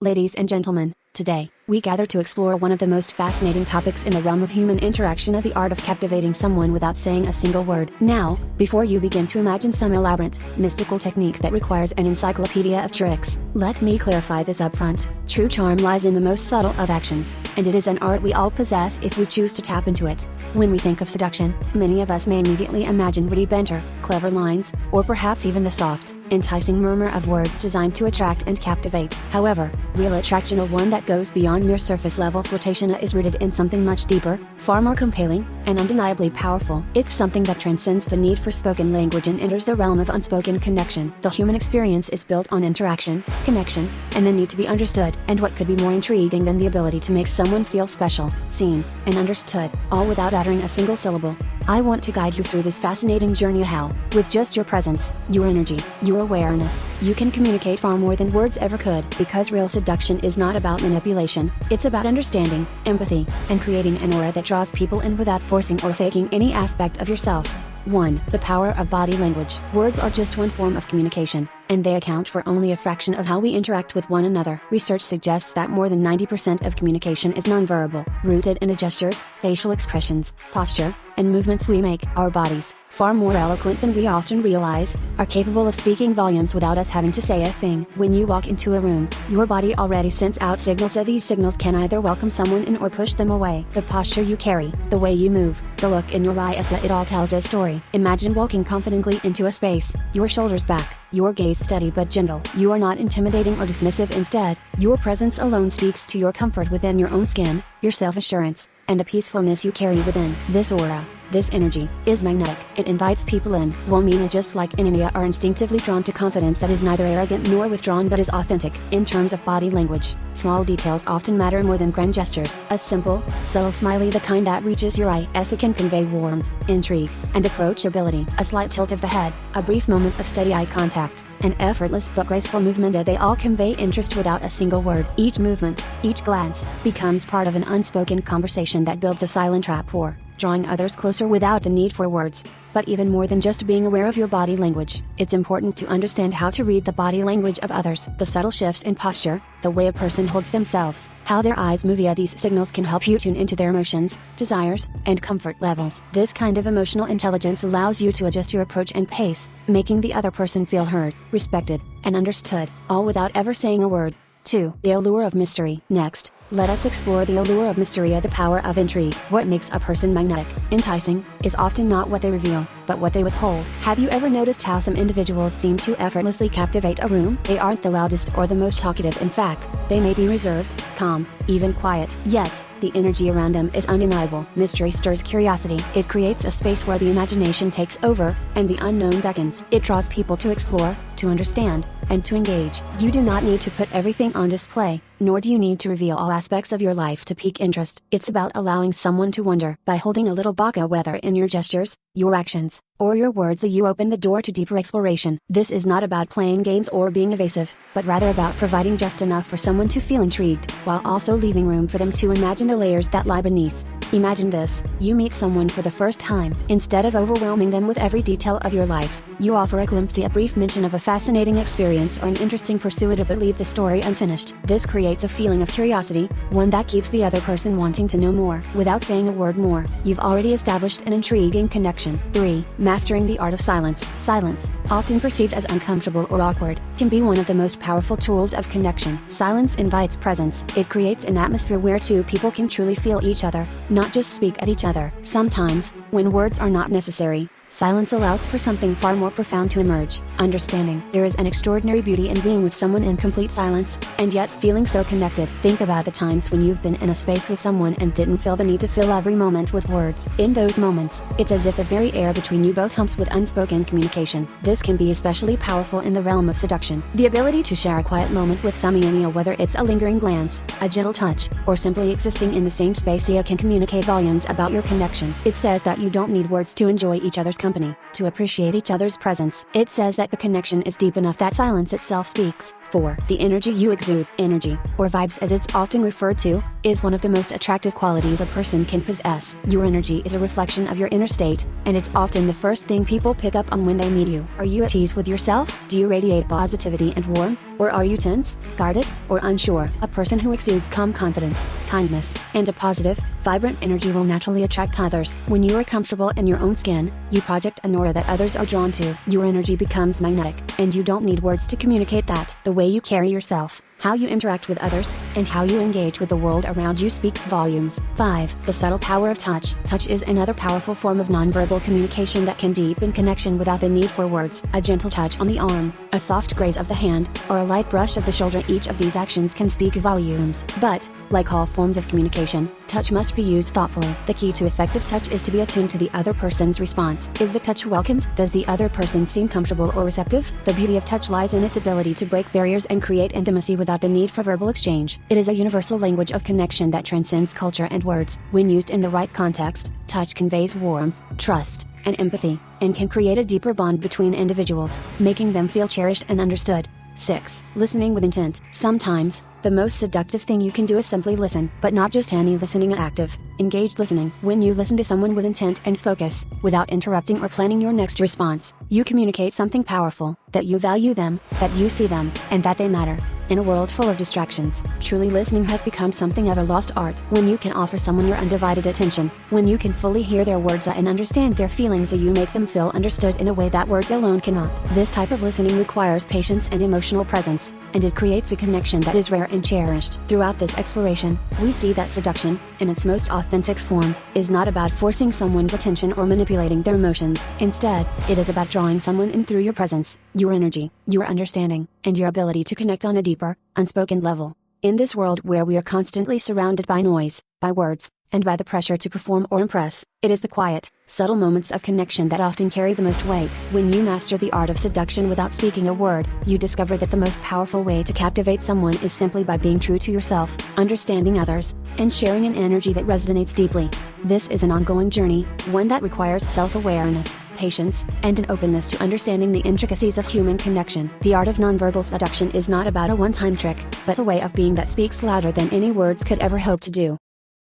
Ladies and gentlemen, today, we gather to explore one of the most fascinating topics in the realm of human interaction, the art of captivating someone without saying a single word. Now, before you begin to imagine some elaborate, mystical technique that requires an encyclopedia of tricks, let me clarify this up front. True charm lies in the most subtle of actions, and it is an art we all possess if we choose to tap into it. When we think of seduction, many of us may immediately imagine witty banter, clever lines, or perhaps even the soft, enticing murmur of words designed to attract and captivate. However, real attraction, the one that goes beyond mere surface level flirtation, is rooted in something much deeper, far more compelling, and undeniably powerful. It's something that transcends the need for spoken language and enters the realm of unspoken connection. The human experience is built on interaction, connection, and the need to be understood. And what could be more intriguing than the ability to make someone feel special, seen, and understood, all without uttering a single syllable? I want to guide you through this fascinating journey of how, with just your presence, your energy, your awareness, you can communicate far more than words ever could. Because real seduction is not about manipulation, it's about understanding, empathy, and creating an aura that draws people in without forcing or faking any aspect of yourself. 1. The power of body language. Words are just one form of communication, and they account for only a fraction of how we interact with one another. Research suggests that more than 90% of communication is nonverbal, rooted in the gestures, facial expressions, posture, and movements we make. Our bodies, far more eloquent than we often realize, are capable of speaking volumes without us having to say a thing. When you walk into a room, your body already sends out signals, so these signals can either welcome someone in or push them away. The posture you carry, the way you move, the look in your eyes, it all tells a story. Imagine walking confidently into a space, your shoulders back, your gaze steady but gentle. You are not intimidating or dismissive. Instead, your presence alone speaks to your comfort within your own skin, your self-assurance, and the peacefulness you carry within. This aura, this energy, is magnetic. It invites people in. Women, just like in India, are instinctively drawn to confidence that is neither arrogant nor withdrawn but is authentic. In terms of body language, small details often matter more than grand gestures. A simple, subtle smiley, the kind that reaches your eyes, can convey warmth, intrigue, and approachability. A slight tilt of the head, a brief moment of steady eye contact, an effortless but graceful movement, they all convey interest without a single word. Each movement, each glance, becomes part of an unspoken conversation that builds a silent rapport, drawing others closer without the need for words. But even more than just being aware of your body language, it's important to understand how to read the body language of others. The subtle shifts in posture, the way a person holds themselves, how their eyes move, these signals can help you tune into their emotions, desires, and comfort levels. This kind of emotional intelligence allows you to adjust your approach and pace, making the other person feel heard, respected, and understood, all without ever saying a word. 2. The allure of mystery. Next, let us explore the allure of mystery, the power of intrigue. What makes a person magnetic, enticing, is often not what they reveal, but what they withhold. Have you ever noticed how some individuals seem to effortlessly captivate a room? They aren't the loudest or the most talkative. In fact, they may be reserved, calm, even quiet. Yet, the energy around them is undeniable. Mystery stirs curiosity. It creates a space where the imagination takes over, and the unknown beckons. It draws people to explore, to understand, and to engage. You do not need to put everything on display, nor do you need to reveal all aspects of your life to pique interest. It's about allowing someone to wonder. By holding a little back, whether in your gestures, your actions, or your words, that you open the door to deeper exploration. This is not about playing games or being evasive, but rather about providing just enough for someone to feel intrigued, while also leaving room for them to imagine the layers that lie beneath. Imagine this: you meet someone for the first time. Instead of overwhelming them with every detail of your life, you offer a glimpse, a brief mention of a fascinating experience or an interesting pursuit, but leave the story unfinished. This creates a feeling of curiosity, one that keeps the other person wanting to know more. Without saying a word more, you've already established an intriguing connection. 3. Mastering the art of silence. Silence, often perceived as uncomfortable or awkward, can be one of the most powerful tools of connection. Silence invites presence. It creates an atmosphere where two people can truly feel each other, not just speak at each other. Sometimes, when words are not necessary, silence allows for something far more profound to emerge. Understanding. There is an extraordinary beauty in being with someone in complete silence, and yet feeling so connected. Think about the times when you've been in a space with someone and didn't feel the need to fill every moment with words. In those moments, it's as if the very air between you both hums with unspoken communication. This can be especially powerful in the realm of seduction. The ability to share a quiet moment with someone, whether it's a lingering glance, a gentle touch, or simply existing in the same space, can communicate volumes about your connection. It says that you don't need words to enjoy each other's company, to appreciate each other's presence. It says that the connection is deep enough that silence itself speaks. 4. The energy you exude. Energy, or vibes as it's often referred to, is one of the most attractive qualities a person can possess. Your energy is a reflection of your inner state, and it's often the first thing people pick up on when they meet you. Are you at ease with yourself? Do you radiate positivity and warmth? Or are you tense, guarded, or unsure? A person who exudes calm confidence, kindness, and a positive, vibrant energy will naturally attract others. When you are comfortable in your own skin, you project an aura that others are drawn to. Your energy becomes magnetic, and you don't need words to communicate that. The way you carry yourself, how you interact with others, and how you engage with the world around you speaks volumes. 5. The subtle power of touch. Touch is another powerful form of nonverbal communication that can deepen connection without the need for words. A gentle touch on the arm, a soft graze of the hand, or a light brush of the shoulder, each of these actions can speak volumes. But, like all forms of communication, touch must be used thoughtfully. The key to effective touch is to be attuned to the other person's response. Is the touch welcomed? Does the other person seem comfortable or receptive? The beauty of touch lies in its ability to break barriers and create intimacy without the need for verbal exchange. It is a universal language of connection that transcends culture and words. When used in the right context, touch conveys warmth, trust, and empathy, and can create a deeper bond between individuals, making them feel cherished and understood. 6. Listening with intent. Sometimes, the most seductive thing you can do is simply listen, but not just any listening. Active, engaged listening. When you listen to someone with intent and focus, without interrupting or planning your next response, you communicate something powerful, that you value them, that you see them, and that they matter. In a world full of distractions, truly listening has become something of a lost art. When you can offer someone your undivided attention, when you can fully hear their words and understand their feelings, you make them feel understood in a way that words alone cannot. This type of listening requires patience and emotional presence, and it creates a connection that is rare and cherished. Throughout this exploration, we see that seduction, in its most authentic form, is not about forcing someone's attention or manipulating their emotions. Instead, it is about drawing someone in through your presence, your energy, your understanding, and your ability to connect on a deeper, unspoken level. In this world where we are constantly surrounded by noise, by words, and by the pressure to perform or impress, it is the quiet, subtle moments of connection that often carry the most weight. When you master the art of seduction without speaking a word, you discover that the most powerful way to captivate someone is simply by being true to yourself, understanding others, and sharing an energy that resonates deeply. This is an ongoing journey, one that requires self-awareness, patience, and an openness to understanding the intricacies of human connection. The art of nonverbal seduction is not about a one-time trick, but a way of being that speaks louder than any words could ever hope to do.